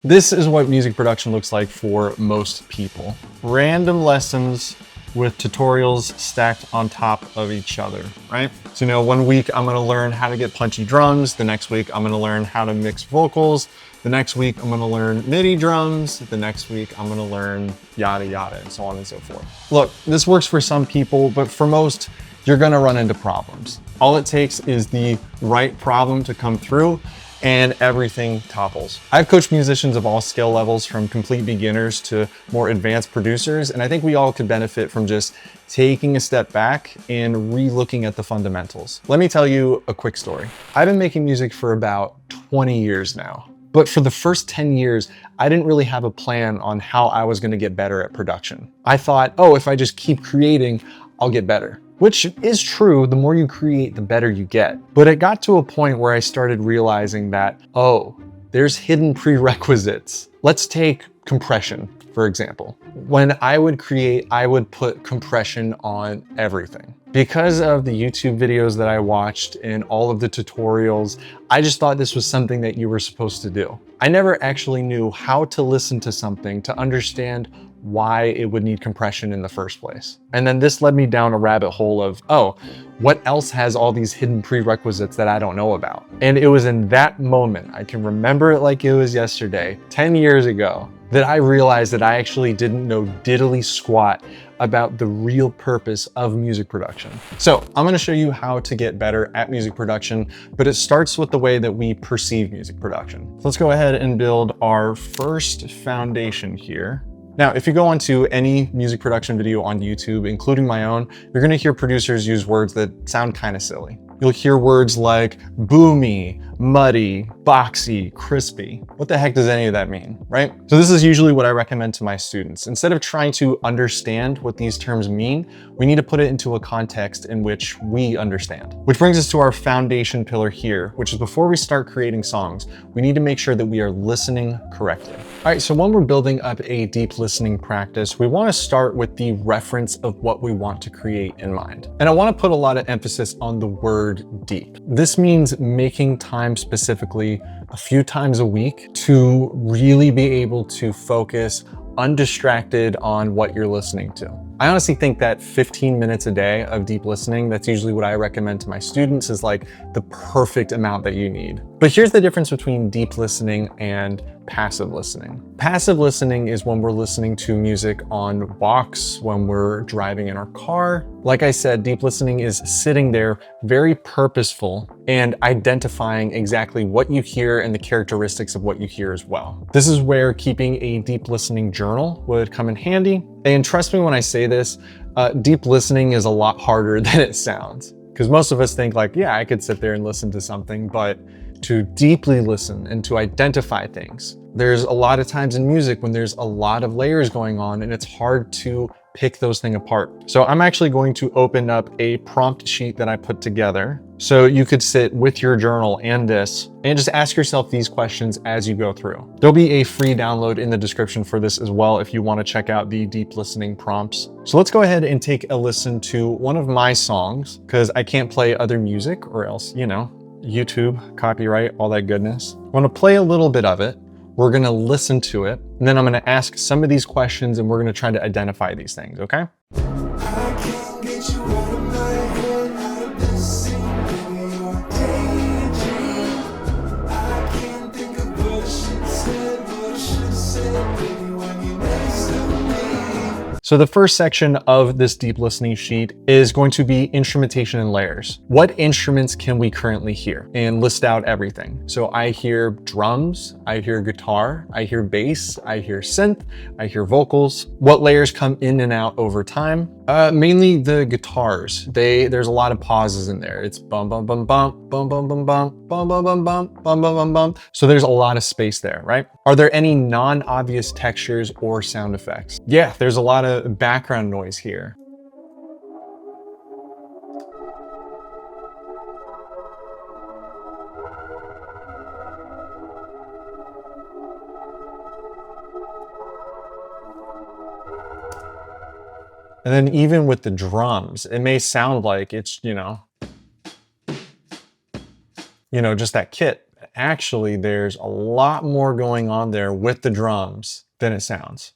This is what music production looks like for most people. Random lessons with tutorials stacked on top of each other, right? So, one week I'm gonna learn how to get punchy drums. The next week I'm gonna learn how to mix vocals. The next week I'm gonna learn MIDI drums. The next week I'm gonna learn yada yada and so on and so forth. Look, this works for some people, but for most, you're gonna run into problems. All it takes is the right problem to come through and everything topples. I've coached musicians of all skill levels, from complete beginners to more advanced producers, and I think we all could benefit from just taking a step back and re-looking at the fundamentals. Let me tell you a quick story. I've been making music for about 20 years now. But for the first 10 years, I didn't really have a plan on how I was gonna get better at production. I thought, if I just keep creating, I'll get better. Which is true, the more you create, the better you get. But it got to a point where I started realizing that, there's hidden prerequisites. Let's take compression, for example. When I would create, I would put compression on everything. Because of the YouTube videos that I watched and all of the tutorials, I just thought this was something that you were supposed to do. I never actually knew how to listen to something to understand why it would need compression in the first place. And then this led me down a rabbit hole of, what else has all these hidden prerequisites that I don't know about? And it was in that moment, I can remember it like it was yesterday, 10 years ago, that I realized that I actually didn't know diddly squat about the real purpose of music production. So I'm gonna show you how to get better at music production, but it starts with the way that we perceive music production. So let's go ahead and build our first foundation here. Now, if you go onto any music production video on YouTube, including my own, you're gonna hear producers use words that sound kind of silly. You'll hear words like boomy, muddy, boxy, crispy. What the heck does any of that mean, right? So this is usually what I recommend to my students. Instead of trying to understand what these terms mean, we need to put it into a context in which we understand. Which brings us to our foundation pillar here, which is before we start creating songs, we need to make sure that we are listening correctly. All right, so when we're building up a deep listening practice, we want to start with the reference of what we want to create in mind. And I want to put a lot of emphasis on the word deep. This means making time specifically a few times a week to really be able to focus undistracted on what you're listening to. I honestly think that 15 minutes a day of deep listening, that's usually what I recommend to my students, is like the perfect amount that you need. But here's the difference between deep listening and passive listening. Passive listening is when we're listening to music on walks, when we're driving in our car. Like I said, deep listening is sitting there very purposeful and identifying exactly what you hear and the characteristics of what you hear as well. This is where keeping a deep listening journal would come in handy. And trust me when I say this, deep listening is a lot harder than it sounds. Because most of us think like, yeah, I could sit there and listen to something, but to deeply listen and to identify things. There's a lot of times in music when there's a lot of layers going on and it's hard to pick those things apart. So I'm actually going to open up a prompt sheet that I put together. So you could sit with your journal and this and just ask yourself these questions as you go through. There'll be a free download in the description for this as well if you want to check out the deep listening prompts. So let's go ahead and take a listen to one of my songs, because I can't play other music or else, YouTube, copyright, all that goodness. I want to play a little bit of it. We're going to listen to it, and then I'm going to ask some of these questions and we're going to try to identify these things, okay? So the first section of this deep listening sheet is going to be instrumentation and layers. What instruments can we currently hear? And list out everything. So I hear drums, I hear guitar, I hear bass, I hear synth, I hear vocals. What layers come in and out over time? Mainly the guitars. There's a lot of pauses in there. It's bum bum bum bum, bum bum bum bum, bum bum bum bum, bum bum bum bum. So there's a lot of space there, right? Are there any non-obvious textures or sound effects? Yeah, there's a lot of background noise here. And then even with the drums, it may sound like it's, just that kit. that actually there's a lot more going on there with the drums than it sounds.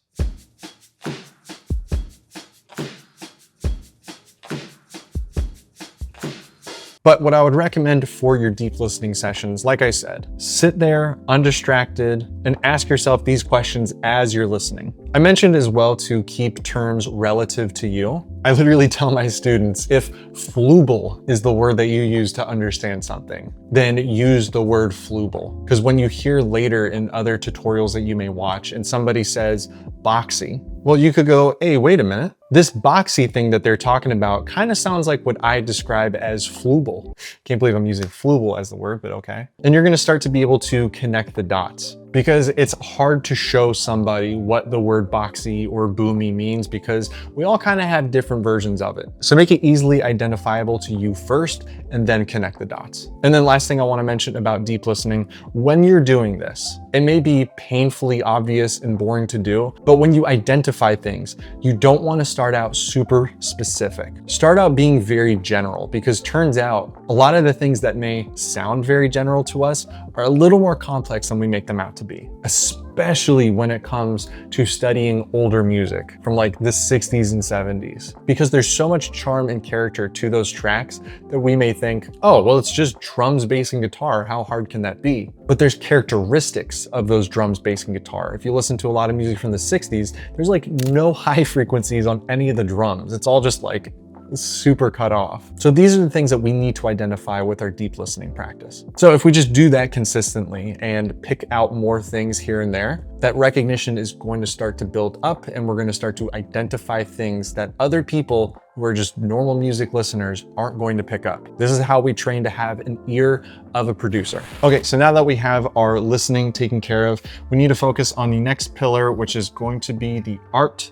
But what I would recommend for your deep listening sessions, like I said, sit there undistracted and ask yourself these questions as you're listening. I mentioned as well to keep terms relative to you. I literally tell my students, if flubel is the word that you use to understand something, then use the word flubel. Because when you hear later in other tutorials that you may watch and somebody says boxy, well, you could go, hey, wait a minute. This boxy thing that they're talking about kind of sounds like what I describe as flubel. Can't believe I'm using flubel as the word, but okay. And you're gonna start to be able to connect the dots, because it's hard to show somebody what the word boxy or boomy means, because we all kind of have different versions of it. So make it easily identifiable to you first and then connect the dots. And then last thing I want to mention about deep listening, when you're doing this, it may be painfully obvious and boring to do, but when you identify things, you don't want to start out super specific. Start out being very general, because turns out a lot of the things that may sound very general to us are a little more complex than we make them out to be, especially when it comes to studying older music from like the 60s and 70s, because there's so much charm and character to those tracks that we may think, oh, well, it's just drums, bass, and guitar. How hard can that be? But there's characteristics of those drums, bass, and guitar. If you listen to a lot of music from the 60s, there's like no high frequencies on any of the drums. It's all just like super cut off. So these are the things that we need to identify with our deep listening practice. So if we just do that consistently and pick out more things here and there, that recognition is going to start to build up, and we're going to start to identify things that other people who are just normal music listeners aren't going to pick up. This is how we train to have an ear of a producer. Okay, so now that we have our listening taken care of, we need to focus on the next pillar, which is going to be the art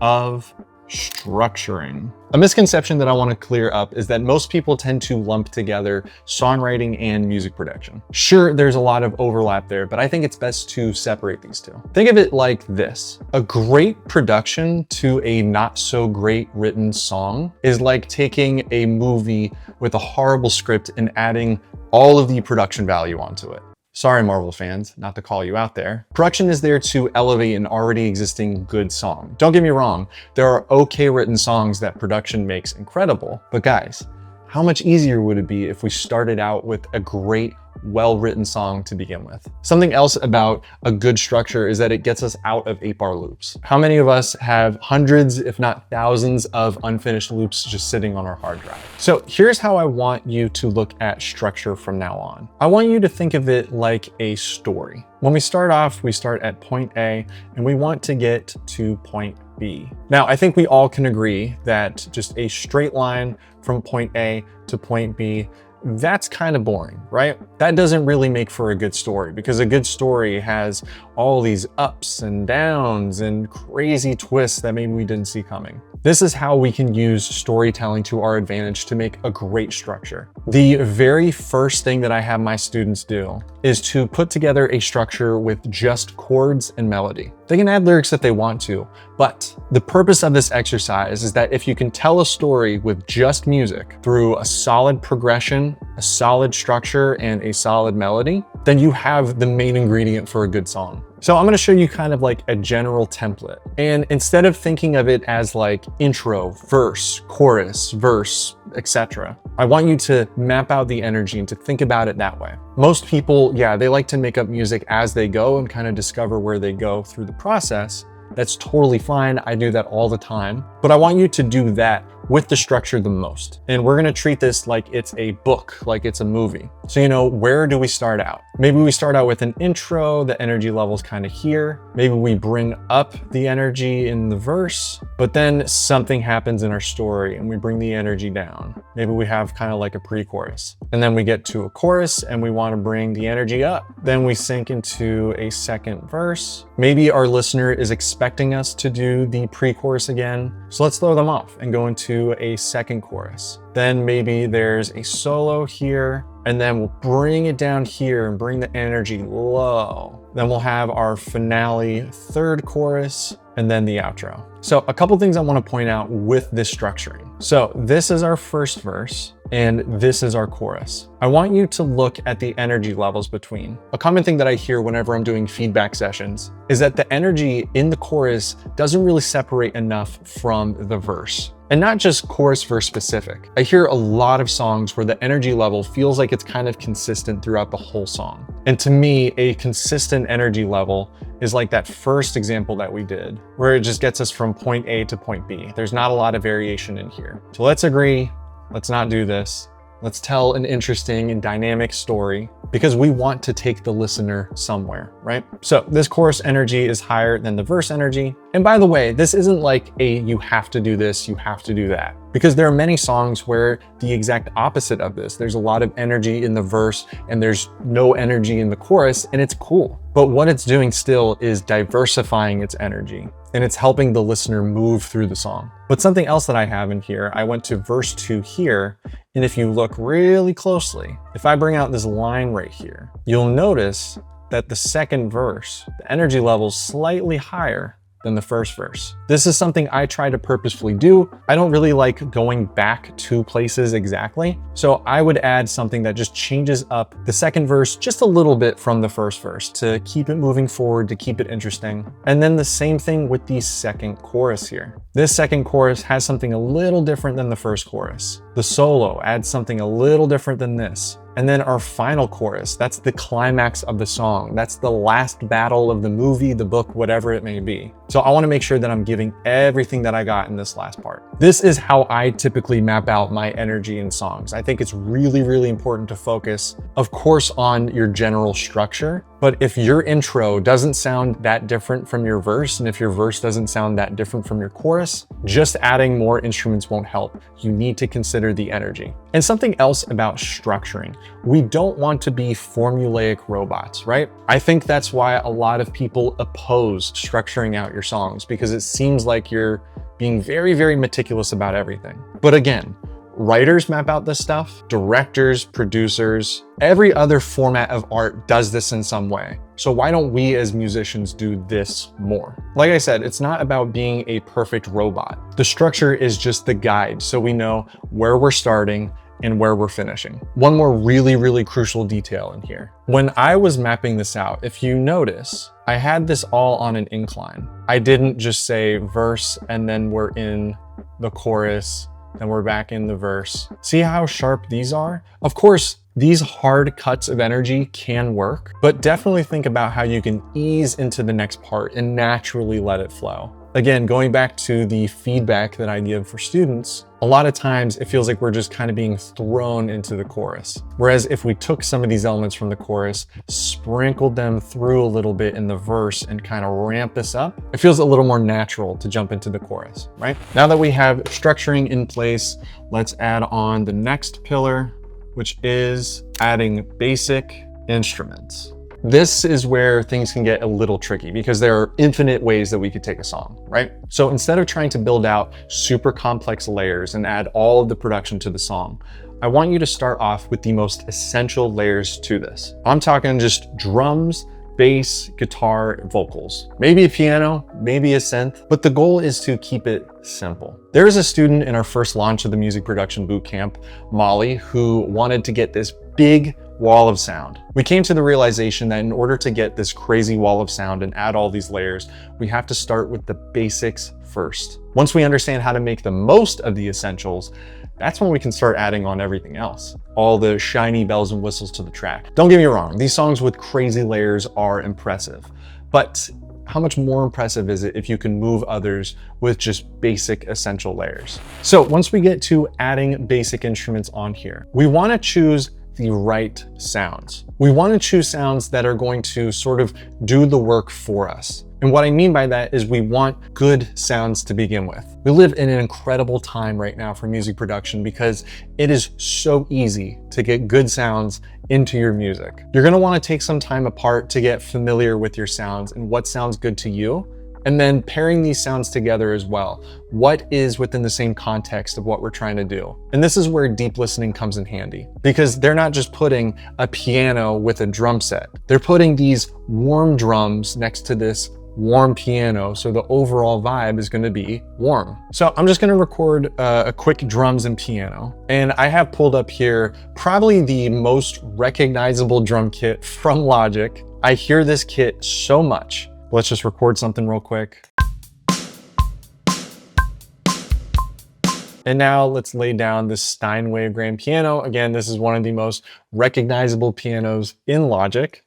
of structuring. A misconception that I want to clear up is that most people tend to lump together songwriting and music production. Sure, there's a lot of overlap there, but I think it's best to separate these two. Think of it like this. A great production to a not so great written song is like taking a movie with a horrible script and adding all of the production value onto it. Sorry, Marvel fans, not to call you out there. Production is there to elevate an already existing good song. Don't get me wrong, there are okay written songs that production makes incredible, but guys, how much easier would it be if we started out with a great, well-written song to begin with? Something else about a good structure is that it gets us out of 8-bar loops. How many of us have hundreds, if not thousands, of unfinished loops just sitting on our hard drive? So here's how I want you to look at structure from now on. I want you to think of it like a story. When we start off, we start at point A and we want to get to point B. Now, I think we all can agree that just a straight line from point A to point B, that's kind of boring, right? That doesn't really make for a good story, because a good story has all these ups and downs and crazy twists that maybe we didn't see coming. This is how we can use storytelling to our advantage to make a great structure. The very first thing that I have my students do is to put together a structure with just chords and melody. They can add lyrics if they want to, but the purpose of this exercise is that if you can tell a story with just music through a solid progression, a solid structure, and a solid melody, then you have the main ingredient for a good song. So I'm going to show you kind of like a general template. And instead of thinking of it as like intro, verse, chorus, verse, etc., I want you to map out the energy and to think about it that way. Most people, yeah, they like to make up music as they go and kind of discover where they go through the process. That's totally fine. I do that all the time. But I want you to do that with the structure the most. And we're gonna treat this like it's a book, like it's a movie. So, you know, where do we start out? Maybe we start out with an intro, the energy level's kind of here. Maybe we bring up the energy in the verse, but then something happens in our story and we bring the energy down. Maybe we have kind of like a pre-chorus. And then we get to a chorus and we want to bring the energy up. Then we sink into a second verse. Maybe our listener is expecting us to do the pre-chorus again. So let's throw them off and go into a second chorus. Then maybe there's a solo here, and then we'll bring it down here and bring the energy low. Then we'll have our finale third chorus, and then the outro. So a couple things I want to point out with this structuring. So this is our first verse, and this is our chorus. I want you to look at the energy levels between. A common thing that I hear whenever I'm doing feedback sessions is that the energy in the chorus doesn't really separate enough from the verse. And not just chorus verse specific. I hear a lot of songs where the energy level feels like it's kind of consistent throughout the whole song. And to me, a consistent energy level is like that first example that we did, where it just gets us from point A to point B. There's not a lot of variation in here. So let's agree, let's not do this. Let's tell an interesting and dynamic story because we want to take the listener somewhere, right? So this chorus energy is higher than the verse energy. And by the way, this isn't like a you have to do this, you have to do that. Because there are many songs where the exact opposite of this. There's a lot of energy in the verse and there's no energy in the chorus, and it's cool. But what it's doing still is diversifying its energy, and it's helping the listener move through the song. But something else that I have in here, I went to verse 2 here, and if you look really closely, if I bring out this line right here, you'll notice that the second verse, the energy level is slightly higher than the first verse. This is something I try to purposefully do. I don't really like going back to places exactly. So I would add something that just changes up the second verse just a little bit from the first verse to keep it moving forward, to keep it interesting. And then the same thing with the second chorus here. This second chorus has something a little different than the first chorus. The solo adds something a little different than this. And then our final chorus, that's the climax of the song. That's the last battle of the movie, the book, whatever it may be. So I want to make sure that I'm giving everything that I got in this last part. This is how I typically map out my energy in songs. I think it's really, really important to focus, of course, on your general structure. But if your intro doesn't sound that different from your verse, and if your verse doesn't sound that different from your chorus, just adding more instruments won't help. You need to consider the energy. And something else about structuring. We don't want to be formulaic robots, right? I think that's why a lot of people oppose structuring out your songs, because it seems like you're being very, very meticulous about everything. But again, writers map out this stuff, directors, producers, every other format of art does this in some way. So why don't we as musicians do this more? Like I said, it's not about being a perfect robot. The structure is just the guide, so we know where we're starting and where we're finishing. One more really, really crucial detail in here. When I was mapping this out, if you notice, I had this all on an incline. I didn't just say verse and then we're in the chorus, then we're back in the verse. See how sharp these are? Of course, these hard cuts of energy can work, but definitely think about how you can ease into the next part and naturally let it flow. Again, going back to the feedback that I give for students, a lot of times it feels like we're just kind of being thrown into the chorus. Whereas if we took some of these elements from the chorus, sprinkled them through a little bit in the verse and kind of ramp this up, it feels a little more natural to jump into the chorus, right? Now that we have structuring in place, let's add on the next pillar, which is adding basic instruments. This is where things can get a little tricky because there are infinite ways that we could take a song, right? So instead of trying to build out super complex layers and add all of the production to the song, I want you to start off with the most essential layers to this. I'm talking just drums, bass, guitar, vocals, maybe a piano, maybe a synth, but the goal is to keep it simple. There is a student in our first launch of the music production bootcamp, Molly, who wanted to get this big wall of sound. We came to the realization that in order to get this crazy wall of sound and add all these layers, we have to start with the basics first. Once we understand how to make the most of the essentials, that's when we can start adding on everything else. All the shiny bells and whistles to the track. Don't get me wrong, these songs with crazy layers are impressive, but how much more impressive is it if you can move others with just basic essential layers? So once we get to adding basic instruments on here, we want to choose the right sounds. We want to choose sounds that are going to sort of do the work for us. And what I mean by that is we want good sounds to begin with. We live in an incredible time right now for music production because it is so easy to get good sounds into your music. You're going to want to take some time apart to get familiar with your sounds and what sounds good to you. And then pairing these sounds together as well. What is within the same context of what we're trying to do? And this is where deep listening comes in handy because they're not just putting a piano with a drum set. They're putting these warm drums next to this warm piano, so the overall vibe is going to be warm. So I'm just going to record a quick drums and piano, and I have pulled up here probably the most recognizable drum kit from Logic. I hear this kit so much. Let's just record something real quick. And now let's lay down this Steinway grand piano. Again, this is one of the most recognizable pianos in Logic.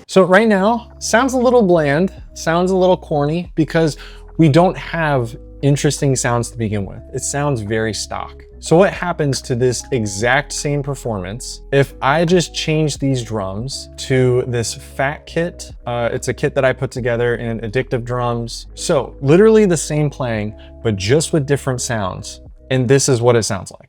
So right now, sounds a little bland, sounds a little corny because we don't have interesting sounds to begin with. It sounds very stock. So what happens to this exact same performance if I just change these drums to this Fat kit? It's a kit that I put together in Addictive Drums. So literally the same playing, but just with different sounds. And this is what it sounds like.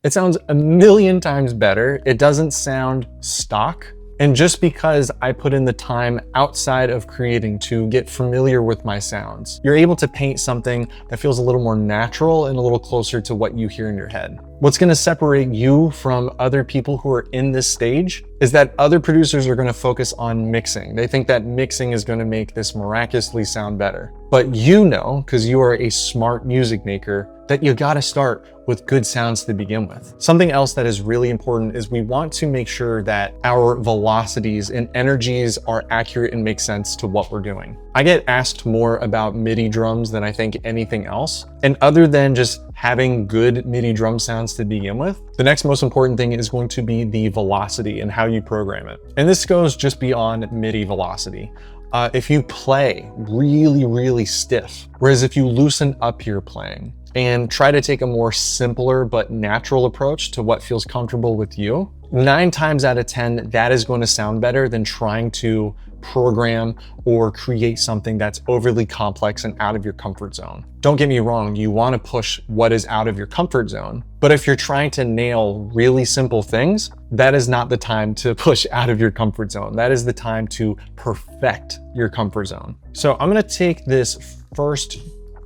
It sounds a million times better. It doesn't sound stock. And just because I put in the time outside of creating to get familiar with my sounds, you're able to paint something that feels a little more natural and a little closer to what you hear in your head. What's gonna separate you from other people who are in this stage is that other producers are gonna focus on mixing. They think that mixing is gonna make this miraculously sound better. But you know, because you are a smart music maker, that you gotta start with good sounds to begin with. Something else that is really important is we want to make sure that our velocities and energies are accurate and make sense to what we're doing. I get asked more about MIDI drums than I think anything else. And other than just having good MIDI drum sounds to begin with, the next most important thing is going to be the velocity and how you program it. And this goes just beyond MIDI velocity. If you play really, really stiff, whereas if you loosen up your playing and try to take a more simpler but natural approach to what feels comfortable with you, 9 times out of 10, that is going to sound better than trying to program or create something that's overly complex and out of your comfort zone. Don't get me wrong, you want to push what is out of your comfort zone, but if you're trying to nail really simple things, that is not the time to push out of your comfort zone. That is the time to perfect your comfort zone. So I'm going to take this first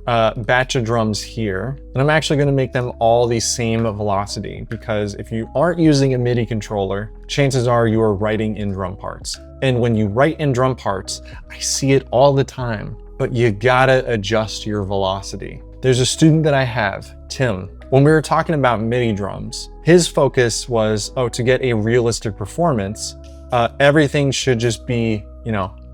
batch of drums here, and I'm actually going to make them all the same velocity, because if you aren't using a MIDI controller, chances are you are writing in drum parts. And when you write in drum parts, I see it all the time, but you gotta adjust your velocity. There's a student that I have, Tim. When we were talking about MIDI drums, his focus was, to get a realistic performance, everything should just be,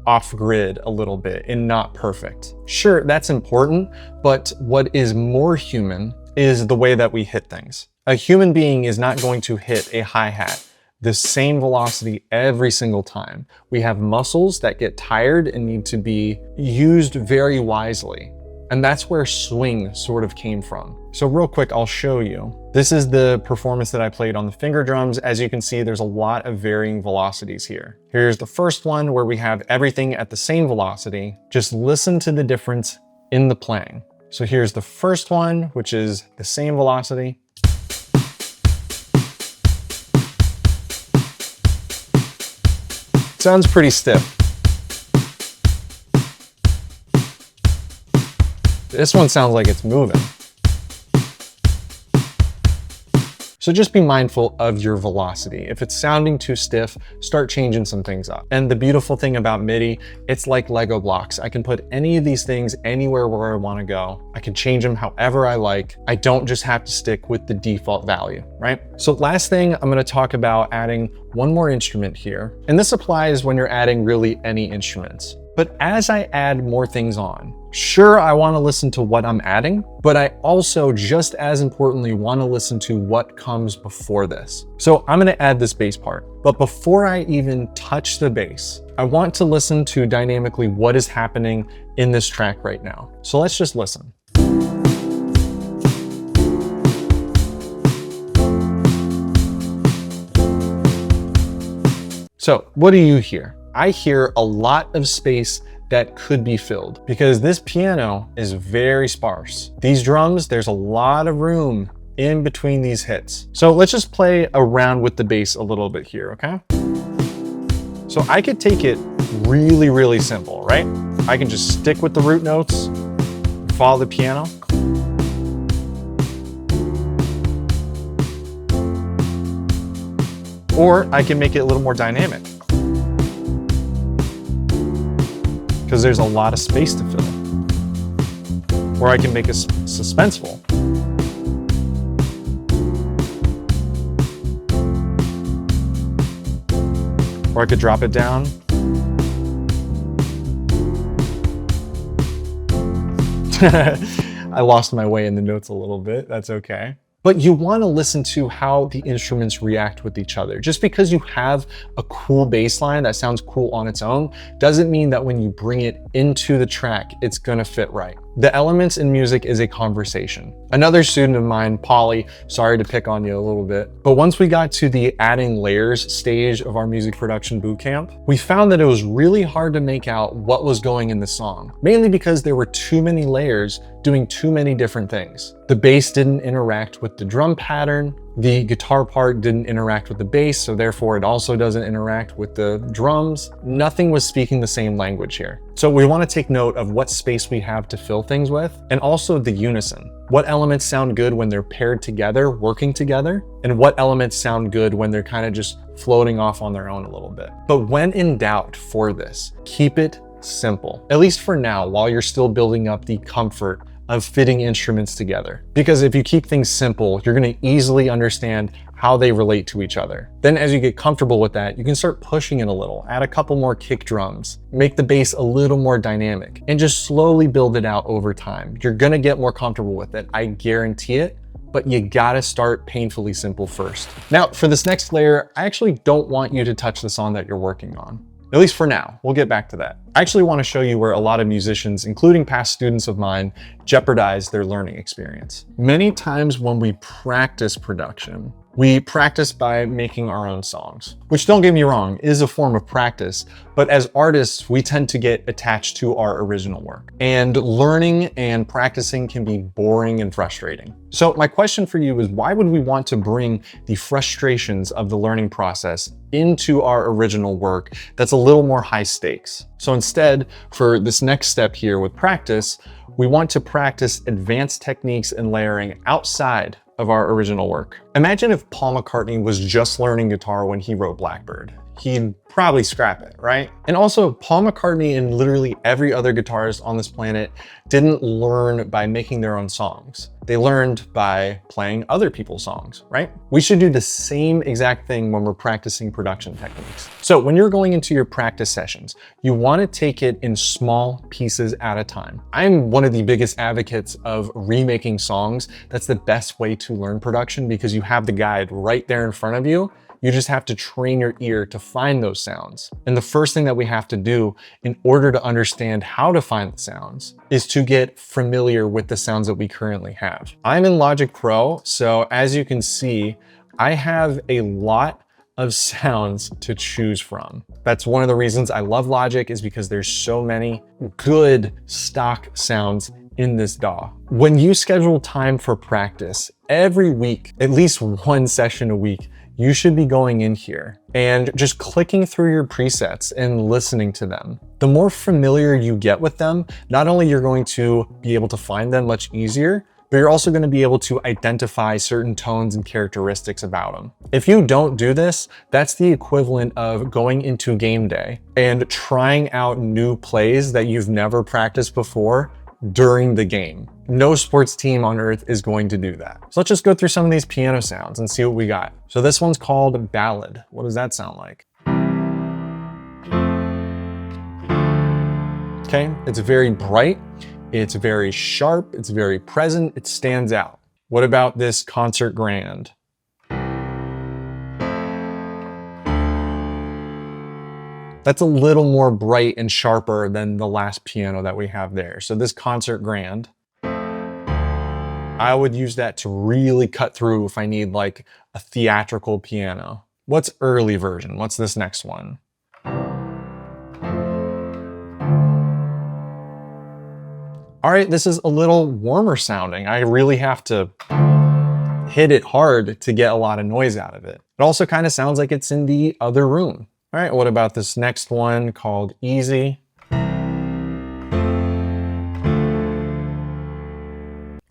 off grid a little bit and not perfect. Sure, that's important, but what is more human is the way that we hit things. A human being is not going to hit a hi-hat the same velocity every single time. We have muscles that get tired and need to be used very wisely. And that's where swing sort of came from. So real quick, I'll show you. This is the performance that I played on the finger drums. As you can see, there's a lot of varying velocities here. Here's the first one where we have everything at the same velocity. Just listen to the difference in the playing. So here's the first one, which is the same velocity. Sounds pretty stiff. This one sounds like it's moving. So just be mindful of your velocity. If it's sounding too stiff, start changing some things up. And the beautiful thing about MIDI, it's like Lego blocks. I can put any of these things anywhere where I want to go. I can change them however I like. I don't just have to stick with the default value, right? So last thing, I'm going to talk about adding one more instrument here. And this applies when you're adding really any instruments. But as I add more things on, sure, I want to listen to what I'm adding, but I also, just as importantly, want to listen to what comes before this. So I'm going to add this bass part. But before I even touch the bass, I want to listen to dynamically what is happening in this track right now. So let's just listen. So what do you hear? I hear a lot of space that could be filled because this piano is very sparse. These drums, there's a lot of room in between these hits. So let's just play around with the bass a little bit here, okay? So I could take it really, really simple, right? I can just stick with the root notes, follow the piano. Or I can make it a little more dynamic, because there's a lot of space to fill. Or I can make it suspenseful. Or I could drop it down. I lost my way in the notes a little bit, that's okay. But you want to listen to how the instruments react with each other. Just because you have a cool bass line that sounds cool on its own, doesn't mean that when you bring it into the track, it's gonna fit right. The elements in music is a conversation. Another student of mine, Polly, sorry to pick on you a little bit, but once we got to the adding layers stage of our music production bootcamp, we found that it was really hard to make out what was going in the song, mainly because there were too many layers doing too many different things. The bass didn't interact with the drum pattern, the guitar part didn't interact with the bass, so therefore it also doesn't interact with the drums. Nothing was speaking the same language here. So we want to take note of what space we have to fill things with, and also the unison. What elements sound good when they're paired together, working together, and what elements sound good when they're kind of just floating off on their own a little bit. But when in doubt for this, keep it simple, at least for now, while you're still building up the comfort of fitting instruments together. Because if you keep things simple, you're going to easily understand how they relate to each other. Then as you get comfortable with that, you can start pushing it a little, add a couple more kick drums, make the bass a little more dynamic, and just slowly build it out over time. You're going to get more comfortable with it, I guarantee it, but you gotta start painfully simple first. Now, for this next layer, I actually don't want you to touch the song that you're working on. At least for now, we'll get back to that. I actually want to show you where a lot of musicians, including past students of mine, jeopardize their learning experience. Many times when we practice production, we practice by making our own songs, which, don't get me wrong, is a form of practice, but as artists, we tend to get attached to our original work. And learning and practicing can be boring and frustrating. So my question for you is, why would we want to bring the frustrations of the learning process into our original work that's a little more high stakes? So instead, for this next step here with practice, we want to practice advanced techniques and layering outside of our original work. Imagine if Paul McCartney was just learning guitar when he wrote Blackbird. He'd probably scrap it, right? And also, Paul McCartney and literally every other guitarist on this planet didn't learn by making their own songs. They learned by playing other people's songs, right? We should do the same exact thing when we're practicing production techniques. So when you're going into your practice sessions, you want to take it in small pieces at a time. I'm one of the biggest advocates of remaking songs. That's the best way to learn production because you have the guide right there in front of you. You just have to train your ear to find those sounds. And the first thing that we have to do in order to understand how to find the sounds is to get familiar with the sounds that we currently have. I'm in Logic Pro, so as you can see, I have a lot of sounds to choose from. That's one of the reasons I love Logic, is because there's so many good stock sounds in this DAW. When you schedule time for practice every week, at least one session a week, you should be going in here and just clicking through your presets and listening to them. The more familiar you get with them, not only you're going to be able to find them much easier, but you're also going to be able to identify certain tones and characteristics about them. If you don't do this, that's the equivalent of going into game day and trying out new plays that you've never practiced before during the game. No sports team on earth is going to do that. So let's just go through some of these piano sounds and see what we got. So this one's called Ballad. What does that sound like? Okay, it's very bright, it's very sharp, it's very present, it stands out. What about this Concert Grand? That's a little more bright and sharper than the last piano that we have there. So this Concert Grand, I would use that to really cut through if I need like a theatrical piano. What's early version? What's this next one? All right, this is a little warmer sounding. I really have to hit it hard to get a lot of noise out of it. It also kind of sounds like it's in the other room. All right, what about this next one called Easy?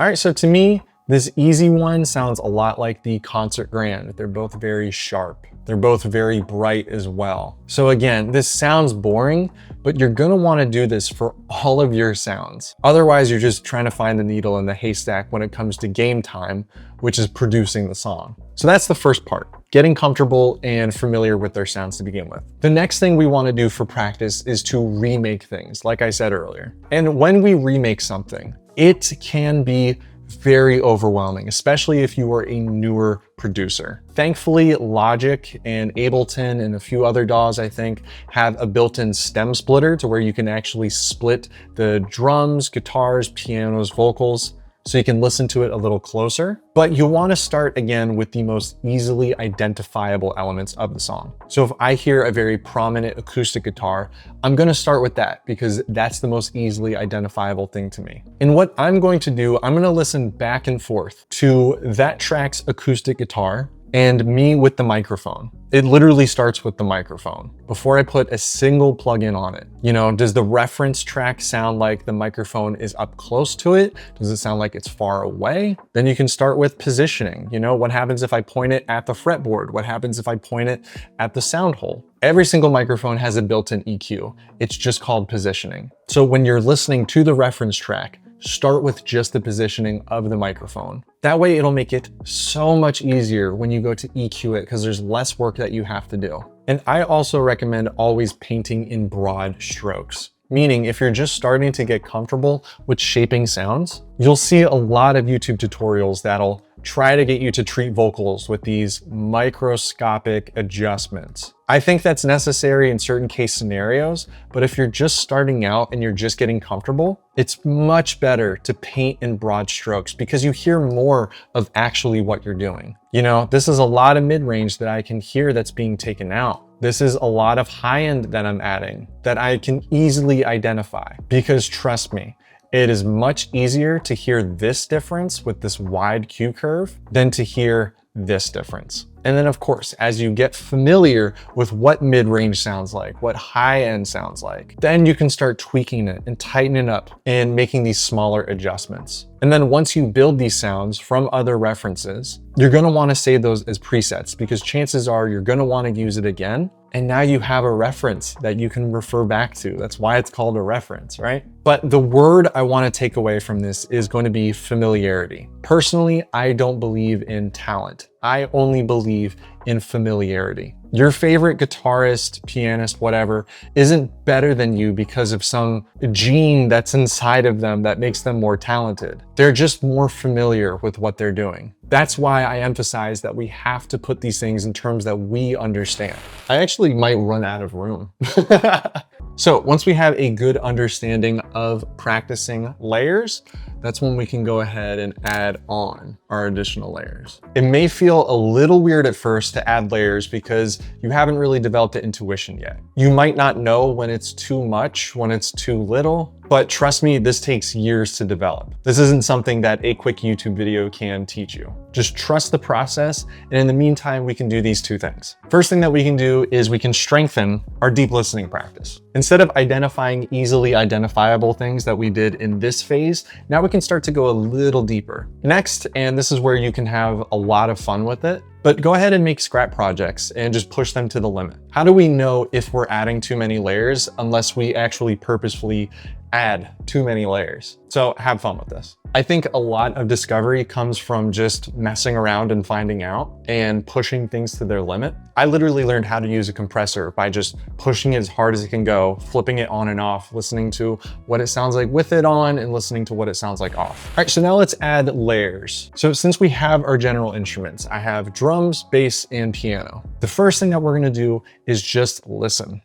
All right, so to me, this easy one sounds a lot like the Concert Grand. They're both very sharp. They're both very bright as well. So again, this sounds boring, but you're gonna wanna do this for all of your sounds. Otherwise, you're just trying to find the needle in the haystack when it comes to game time, which is producing the song. So that's the first part, getting comfortable and familiar with their sounds to begin with. The next thing we wanna do for practice is to remake things, like I said earlier. And when we remake something, it can be very overwhelming, especially if you are a newer producer. Thankfully, Logic and Ableton and a few other DAWs, I think, have a built-in stem splitter to where you can actually split the drums, guitars, pianos, vocals, so you can listen to it a little closer. But you want to start again with the most easily identifiable elements of the song. So if I hear a very prominent acoustic guitar, I'm going to start with that because that's the most easily identifiable thing to me. And what I'm going to do, I'm going to listen back and forth to that track's acoustic guitar and me with the microphone. It literally starts with the microphone before I put a single plugin on it. You know, does the reference track sound like the microphone is up close to it? Does it sound like it's far away? Then you can start with positioning. You know, what happens if I point it at the fretboard? What happens if I point it at the sound hole? Every single microphone has a built-in EQ. It's just called positioning. So when you're listening to the reference track, start with just the positioning of the microphone. That way it'll make it so much easier when you go to EQ it because there's less work that you have to do. And I also recommend always painting in broad strokes. Meaning if you're just starting to get comfortable with shaping sounds, you'll see a lot of YouTube tutorials that'll try to get you to treat vocals with these microscopic adjustments. I think that's necessary in certain case scenarios, but if you're just starting out and you're just getting comfortable, it's much better to paint in broad strokes because you hear more of actually what you're doing. You know, this is a lot of mid-range that I can hear that's being taken out. This is a lot of high-end that I'm adding that I can easily identify because trust me, it is much easier to hear this difference with this wide Q curve than to hear this difference. And then of course, as you get familiar with what mid-range sounds like, what high-end sounds like, then you can start tweaking it and tightening it up and making these smaller adjustments. And then once you build these sounds from other references, you're gonna wanna save those as presets because chances are you're gonna wanna use it again. And now you have a reference that you can refer back to. That's why it's called a reference, right? But the word I wanna take away from this is going to be familiarity. Personally, I don't believe in talent. I only believe in familiarity. Your favorite guitarist, pianist, whatever, isn't better than you because of some gene that's inside of them that makes them more talented. They're just more familiar with what they're doing. That's why I emphasize that we have to put these things in terms that we understand. I actually might run out of room. So once we have a good understanding of practicing layers, that's when we can go ahead and add on our additional layers. It may feel a little weird at first to add layers because you haven't really developed the intuition yet. You might not know when it's too much, when it's too little, but trust me, this takes years to develop. This isn't something that a quick YouTube video can teach you. Just trust the process, and in the meantime, we can do these two things. First thing that we can do is we can strengthen our deep listening practice. Instead of identifying easily identifiable things that we did in this phase, now we can start to go a little deeper. Next, and this is where you can have a lot of fun with it, but go ahead and make scrap projects and just push them to the limit. How do we know if we're adding too many layers unless we actually purposefully add too many layers? So have fun with this. I think a lot of discovery comes from just messing around and finding out and pushing things to their limit. I literally learned how to use a compressor by just pushing it as hard as it can go, flipping it on and off, listening to what it sounds like with it on and listening to what it sounds like off. All right, so now let's add layers. So since we have our general instruments, I have drums, bass, and piano. The first thing that we're gonna do is just listen.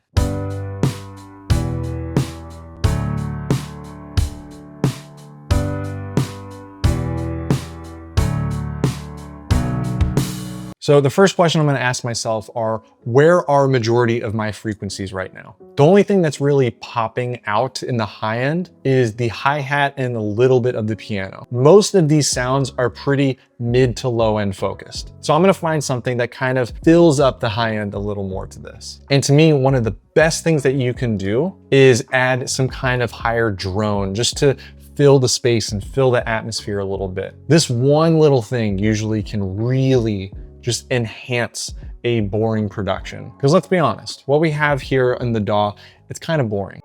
So the first question I'm gonna ask myself are, where are majority of my frequencies right now? The only thing that's really popping out in the high end is the hi-hat and a little bit of the piano. Most of these sounds are pretty mid to low end focused. So I'm gonna find something that kind of fills up the high end a little more to this. And to me, one of the best things that you can do is add some kind of higher drone just to fill the space and fill the atmosphere a little bit. This one little thing usually can really just enhance a boring production. Because let's be honest, what we have here in the DAW, it's kind of boring.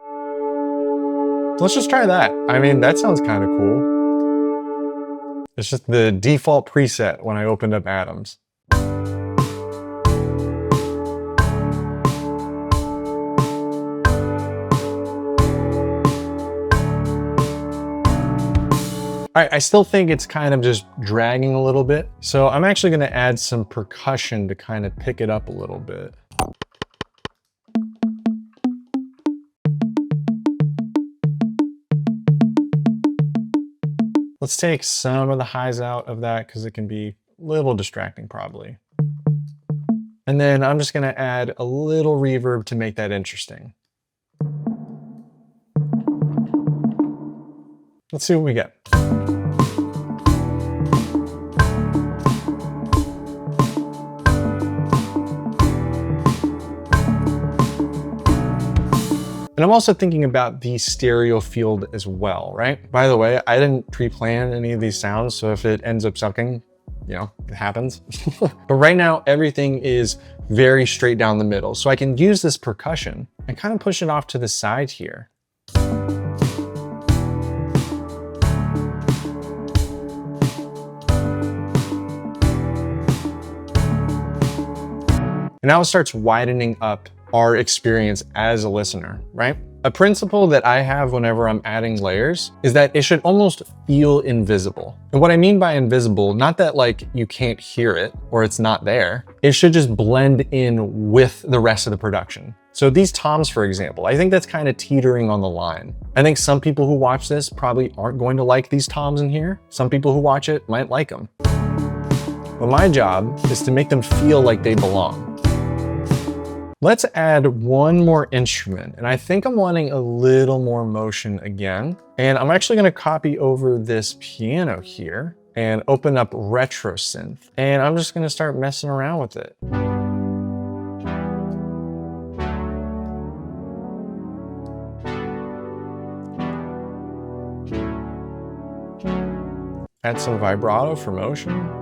Let's just try that. I mean, that sounds kind of cool. It's just the default preset when I opened up Atoms. All right, I still think it's kind of just dragging a little bit. So I'm actually gonna add some percussion to kind of pick it up a little bit. Let's take some of the highs out of that because it can be a little distracting probably. And then I'm just gonna add a little reverb to make that interesting. Let's see what we get. And I'm also thinking about the stereo field as well, right? By the way, I didn't pre-plan any of these sounds, so if it ends up sucking, you know, it happens. But right now, everything is very straight down the middle. So I can use this percussion and kind of push it off to the side here. And now it starts widening up our experience as a listener, right? A principle that I have whenever I'm adding layers is that it should almost feel invisible. And what I mean by invisible, not that like you can't hear it or it's not there, it should just blend in with the rest of the production. So these toms, for example, I think that's kind of teetering on the line. I think some people who watch this probably aren't going to like these toms in here. Some people who watch it might like them. But my job is to make them feel like they belong. Let's add one more instrument, and I think I'm wanting a little more motion again. And I'm actually gonna copy over this piano here and open up Retro Synth. And I'm just gonna start messing around with it. Add some vibrato for motion.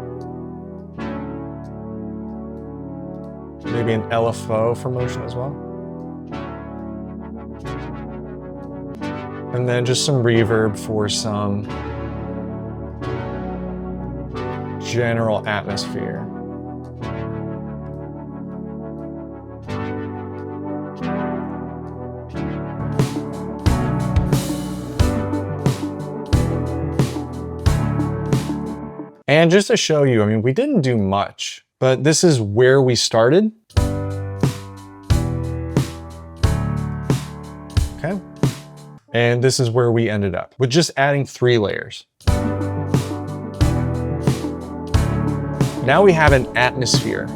Maybe an LFO for motion as well. And then just some reverb for some general atmosphere. And just to show you, I mean, we didn't do much, but this is where we started. Okay. And this is where we ended up with just adding 3 layers. Now we have an atmosphere.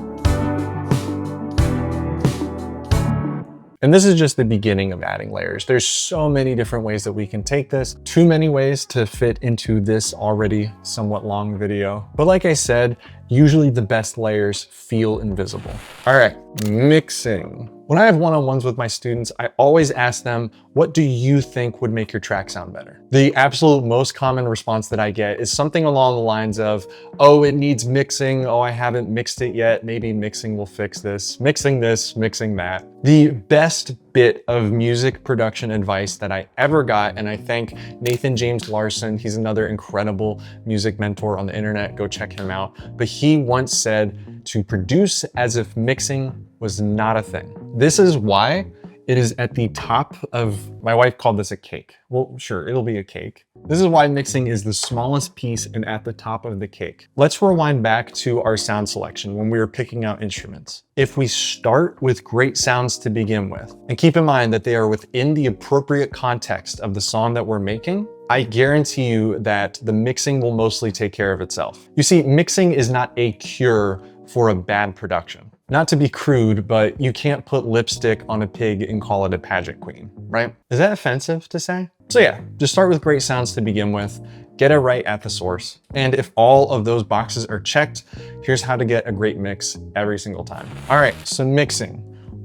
And this is just the beginning of adding layers. There's so many different ways that we can take this. Too many ways to fit into this already somewhat long video. But like I said, usually the best layers feel invisible. All right, mixing. When I have one-on-ones with my students, I always ask them, what do you think would make your track sound better? The absolute most common response that I get is something along the lines of, oh, it needs mixing. Oh, I haven't mixed it yet. Maybe mixing will fix this, mixing that. The best bit of music production advice that I ever got, and I thank Nathan James Larson, he's another incredible music mentor on the internet, go check him out. But he once said to produce as if mixing was not a thing. This is why it is at the top of, my wife called this a cake. Well, sure, it'll be a cake. This is why mixing is the smallest piece and at the top of the cake. Let's rewind back to our sound selection when we were picking out instruments. If we start with great sounds to begin with, and keep in mind that they are within the appropriate context of the song that we're making, I guarantee you that the mixing will mostly take care of itself. You see, mixing is not a cure for a bad production. Not to be crude, but you can't put lipstick on a pig and call it a pageant queen, right? Is that offensive to say? So yeah, just start with great sounds to begin with, get it right at the source. And if all of those boxes are checked, here's how to get a great mix every single time. All right, so mixing.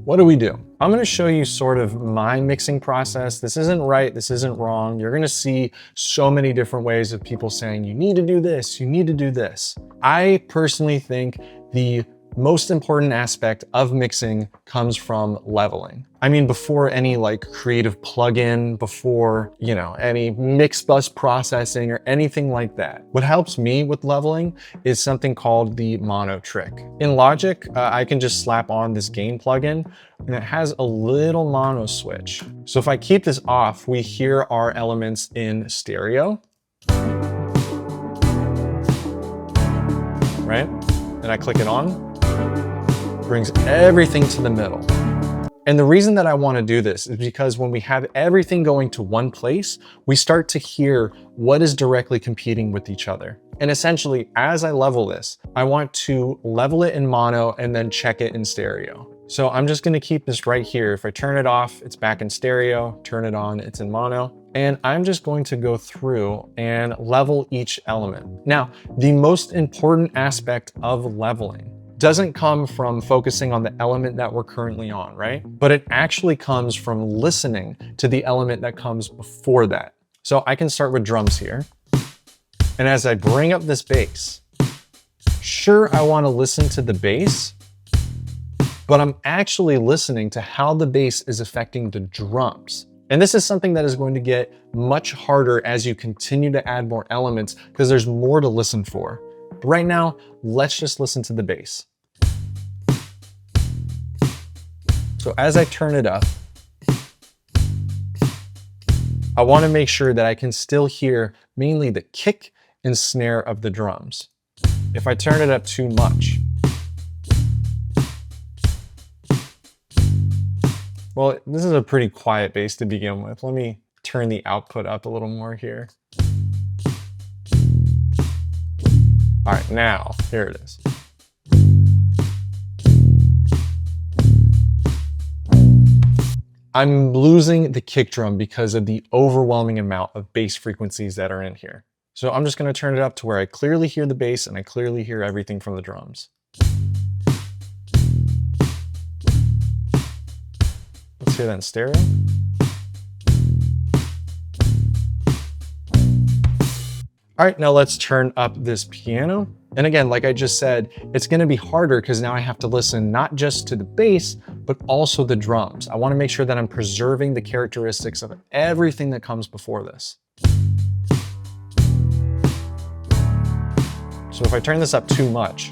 What do? I'm gonna show you sort of my mixing process. This isn't right, this isn't wrong. You're gonna see so many different ways of people saying, you need to do this, you need to do this. I personally think the most important aspect of mixing comes from leveling. I mean, before any like creative plugin, before, you know, any mix bus processing or anything like that. What helps me with leveling is something called the mono trick. In Logic, I can just slap on this gain plugin and it has a little mono switch. So if I keep this off, we hear our elements in stereo. Right? And I click it on. Brings everything to the middle. And the reason that I want to do this is because when we have everything going to one place, we start to hear what is directly competing with each other. And essentially, as I level this, I want to level it in mono and then check it in stereo. So I'm just going to keep this right here. If I turn it off, it's back in stereo, turn it on, it's in mono. And I'm just going to go through and level each element. Now, the most important aspect of leveling doesn't come from focusing on the element that we're currently on, right? But it actually comes from listening to the element that comes before that. So I can start with drums here. And as I bring up this bass, sure, I want to listen to the bass, but I'm actually listening to how the bass is affecting the drums. And this is something that is going to get much harder as you continue to add more elements because there's more to listen for. But right now, let's just listen to the bass. So as I turn it up, I want to make sure that I can still hear mainly the kick and snare of the drums. If I turn it up too much, well, this is a pretty quiet bass to begin with. Let me turn the output up a little more here. All right, now, here it is. I'm losing the kick drum because of the overwhelming amount of bass frequencies that are in here. So I'm just gonna turn it up to where I clearly hear the bass and I clearly hear everything from the drums. Let's hear that in stereo. All right, now let's turn up this piano. And again, like I just said, it's gonna be harder because now I have to listen not just to the bass, but also the drums. I wanna make sure that I'm preserving the characteristics of everything that comes before this. So if I turn this up too much,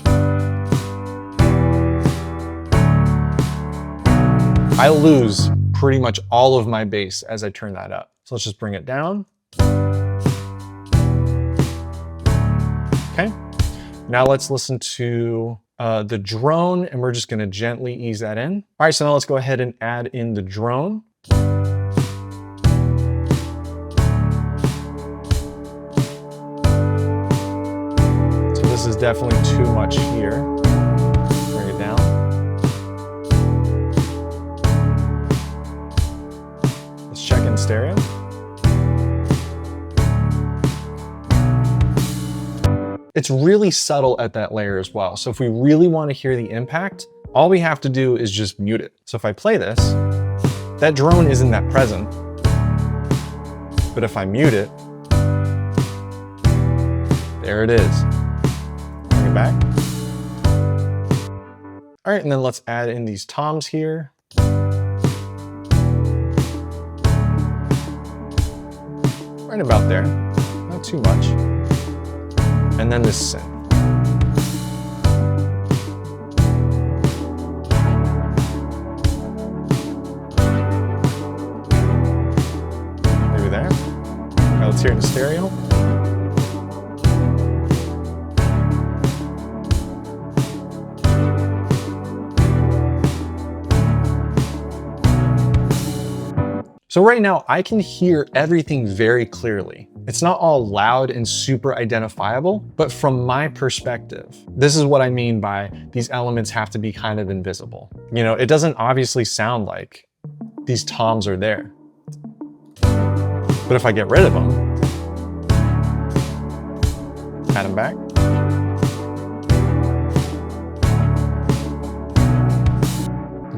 I lose pretty much all of my bass as I turn that up. So let's just bring it down. Okay, now let's listen to the drone and we're just gonna gently ease that in. All right, so now let's go ahead and add in the drone. So this is definitely too much here. Bring it down. Let's check in stereo. It's really subtle at that layer as well. So if we really want to hear the impact, all we have to do is just mute it. So if I play this, that drone isn't that present. But if I mute it, there it is. Bring it back. All right, and then let's add in these toms here. Right about there, not too much. And then this synth. Maybe there. All right, let's hear it in stereo. So right now I can hear everything very clearly. It's not all loud and super identifiable, but from my perspective, this is what I mean by these elements have to be kind of invisible. You know, it doesn't obviously sound like these toms are there. But if I get rid of them, add them back.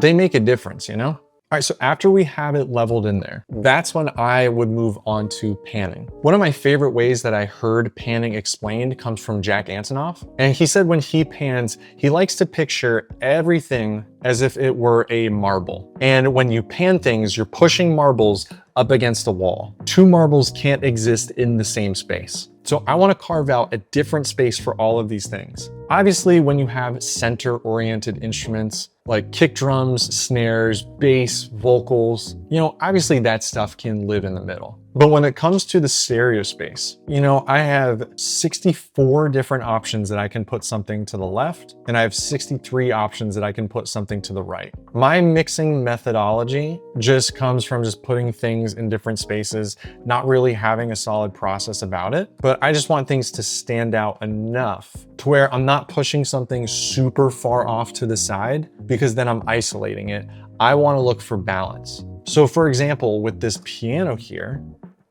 They make a difference, you know? All right, so after we have it leveled in there, that's when I would move on to panning. One of my favorite ways that I heard panning explained comes from Jack Antonoff. And he said when he pans, he likes to picture everything as if it were a marble. And when you pan things, you're pushing marbles up against a wall. Two marbles can't exist in the same space. So I want to carve out a different space for all of these things. Obviously, when you have center-oriented instruments like kick drums, snares, bass, vocals, obviously that stuff can live in the middle. But when it comes to the stereo space, I have 64 different options that I can put something to the left, and I have 63 options that I can put something to the right. My mixing methodology just comes from just putting things in different spaces, not really having a solid process about it, but I just want things to stand out enough to where I'm not pushing something super far off to the side because then I'm isolating it. I want to look for balance. So for example, with this piano here,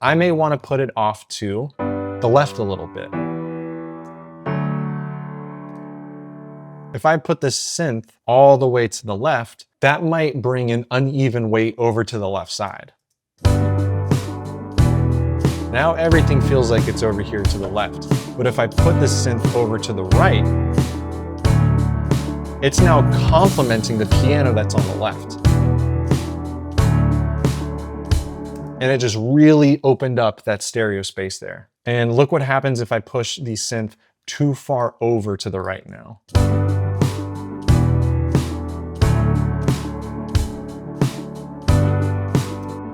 I may want to put it off to the left a little bit. If I put this synth all the way to the left, that might bring an uneven weight over to the left side. Now everything feels like it's over here to the left. But if I put this synth over to the right, it's now complementing the piano that's on the left. And it just really opened up that stereo space there. And look what happens if I push the synth too far over to the right now.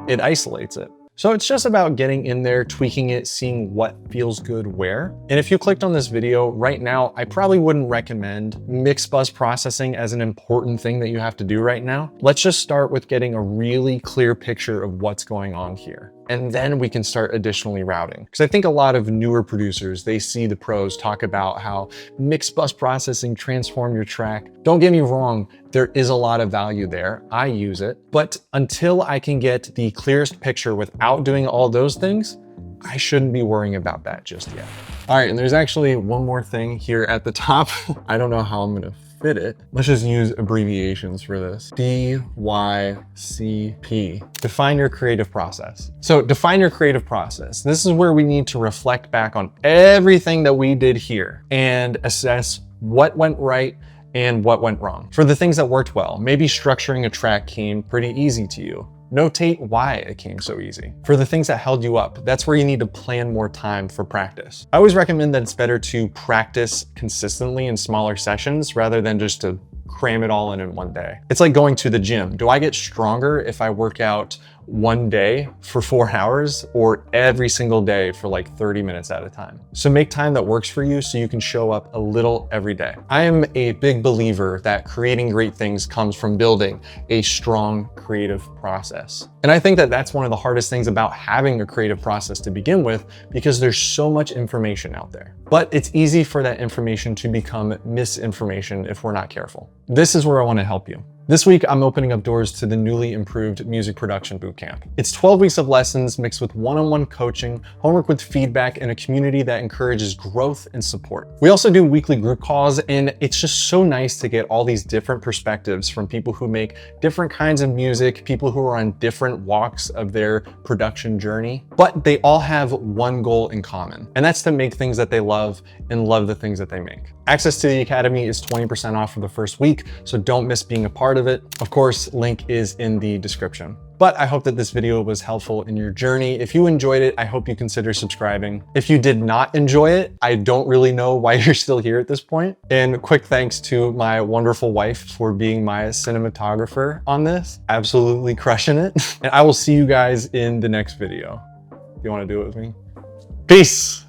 It isolates it. So it's just about getting in there, tweaking it, seeing what feels good where. And if you clicked on this video right now, I probably wouldn't recommend mix bus processing as an important thing that you have to do right now. Let's just start with getting a really clear picture of what's going on here. And then we can start additionally routing. Because I think a lot of newer producers, they see the pros talk about how mix bus processing transform your track. Don't get me wrong, there is a lot of value there. I use it. But until I can get the clearest picture without doing all those things, I shouldn't be worrying about that just yet. All right, and there's actually one more thing here at the top. I don't know how I'm gonna fit it. Let's just use abbreviations for this. DYCP. Define your creative process. So define your creative process. This is where we need to reflect back on everything that we did here and assess what went right and what went wrong. For the things that worked well, maybe structuring a track came pretty easy to you. Notate why it came so easy. For the things that held you up, that's where you need to plan more time for practice. I always recommend that it's better to practice consistently in smaller sessions rather than just to cram it all in one day. It's like going to the gym. Do I get stronger if I work out one day for 4 hours or every single day for like 30 minutes at a time? So make time that works for you so you can show up a little every day. I am a big believer that creating great things comes from building a strong creative process. And I think that that's one of the hardest things about having a creative process to begin with, because there's so much information out there. But it's easy for that information to become misinformation if we're not careful. This is where I want to help you. This week, I'm opening up doors to the newly improved Music Production Bootcamp. It's 12 weeks of lessons mixed with one-on-one coaching, homework with feedback, and a community that encourages growth and support. We also do weekly group calls, and it's just so nice to get all these different perspectives from people who make different kinds of music, people who are on different walks of their production journey, but they all have one goal in common, and that's to make things that they love and love the things that they make. Access to the Academy is 20% off for the first week, so don't miss being a part of it. Of course, link is in the description. But I hope that this video was helpful in your journey. If you enjoyed it, I hope you consider subscribing. If you did not enjoy it, I don't really know why you're still here at this point. And quick thanks to my wonderful wife for being my cinematographer on this. Absolutely crushing it. And I will see you guys in the next video. You want to do it with me? Peace.